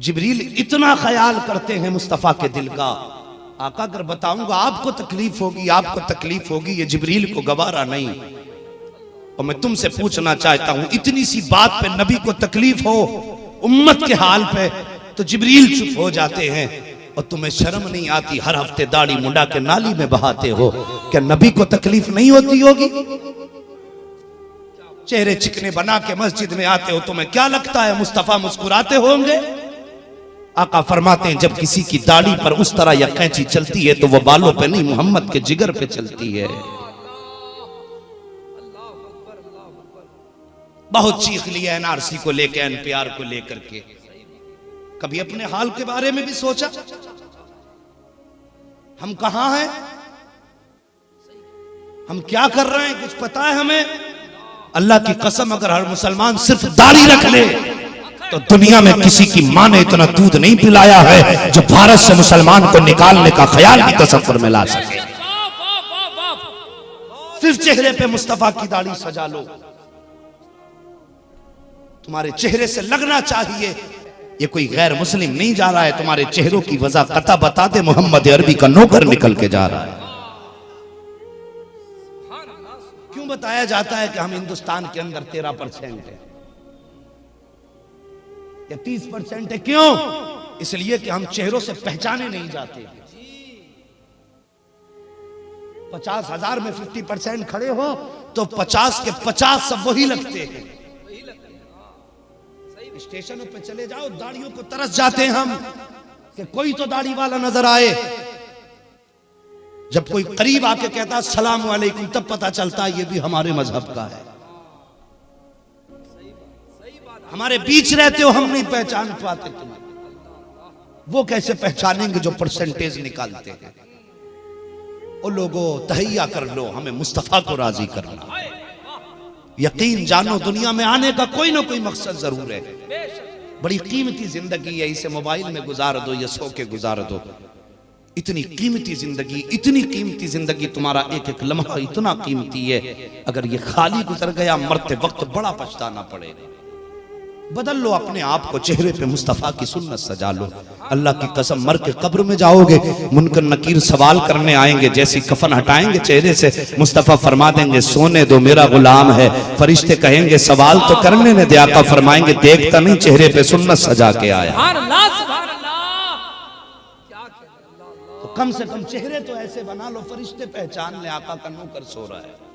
जिब्रील इतना ख्याल करते हैं मुस्तफ़ा के दिल का। आका अगर बताऊंगा आपको तकलीफ होगी, आपको तकलीफ होगी, ये जिब्रील को गवारा नहीं। और मैं तुमसे पूछना चाहता हूं, इतनी सी बात पे नबी को तकलीफ हो, उम्मत के हाल पे, तो जिब्रील चुप हो जाते हैं। और तुम्हें शर्म नहीं आती, हर हफ्ते दाढ़ी मुंडा के नाली में बहाते हो। क्या नबी को तकलीफ नहीं होती होगी? चेहरे चिकने बना के मस्जिद में आते हो, तुम्हें क्या लगता है मुस्तफ़ा मुस्कुराते होंगे? आका फरमाते हैं जब किसी की दाढ़ी पर उस तरह या कैंची चलती है तो वह बालों पे नहीं, मोहम्मद के जिगर पे चलती है। बहुत चीख लिया एनआरसी को लेकर, एनपीआर को लेकर के। कभी अपने हाल के बारे में भी सोचा? हम कहां हैं, हम क्या कर रहे हैं, कुछ पता है हमें? अल्लाह की कसम, अगर हर मुसलमान सिर्फ दाढ़ी रख ले तो दुनिया में किसी की मां ने इतना दूध नहीं पिलाया है जो भारत से मुसलमान को निकालने का ख्याल भी तसव्वुर में ला सके। सिर्फ चेहरे पे मुस्तफा की दाढ़ी सजा लो, तुम्हारे चेहरे से लगना चाहिए ये कोई गैर मुस्लिम नहीं जा रहा है, तुम्हारे चेहरों की वजह कता बता दे, मोहम्मद अरबी का नौकर निकल के जा रहा है। क्यों बताया जाता है कि हम हिंदुस्तान के अंदर 13% है या 30% है? क्यों? इसलिए कि हम चेहरों से पहचाने नहीं जाते। 50,000 में 50% खड़े हो तो 50 के 50 सब वही लगते हैं। स्टेशनों पे चले जाओ, दाढ़ियों को तरस जाते हैं हम कि कोई तो दाढ़ी वाला नजर आए। जब कोई करीब आके कहता सलाम वालेकुम, तब पता चलता है ये भी हमारे मजहब का है। हमारे बीच रहते हो, हम नहीं पहचान पाते तुम्हें। वो कैसे पहचानेंगे जो परसेंटेज निकालते हैं? ओ लोगो तहैया कर लो, हमें मुस्तफा को राजी करना। यकीन जानो दुनिया में आने का कोई ना कोई मकसद जरूर है। बड़ी कीमती जिंदगी है, इसे मोबाइल में गुजार दो या सो के गुजार दो। इतनी कीमती जिंदगी, इतनी कीमती जिंदगी, तुम्हारा एक एक लम्हा इतना कीमती है, अगर ये खाली गुजर गया मरते वक्त बड़ा पछताना पड़ेगा। बदल लो अपने आप को, चेहरे पे मुस्तफा की सुन्नत सजा लो। अल्लाह की कसम, मर के कब्र में जाओगे, मुनकर नकीर सवाल करने आएंगे, जैसी कफन हटाएंगे चेहरे से, मुस्तफा फरमा देंगे सोने दो मेरा गुलाम है। फरिश्ते कहेंगे सवाल तो करने ने दे, आका फरमाएंगे देखता नहीं चेहरे पे सुन्नत सजा के आया। तो कम से कम चेहरे तो ऐसे बना लो फरिश्ते पहचान ले आका का नौकर सो रहा है।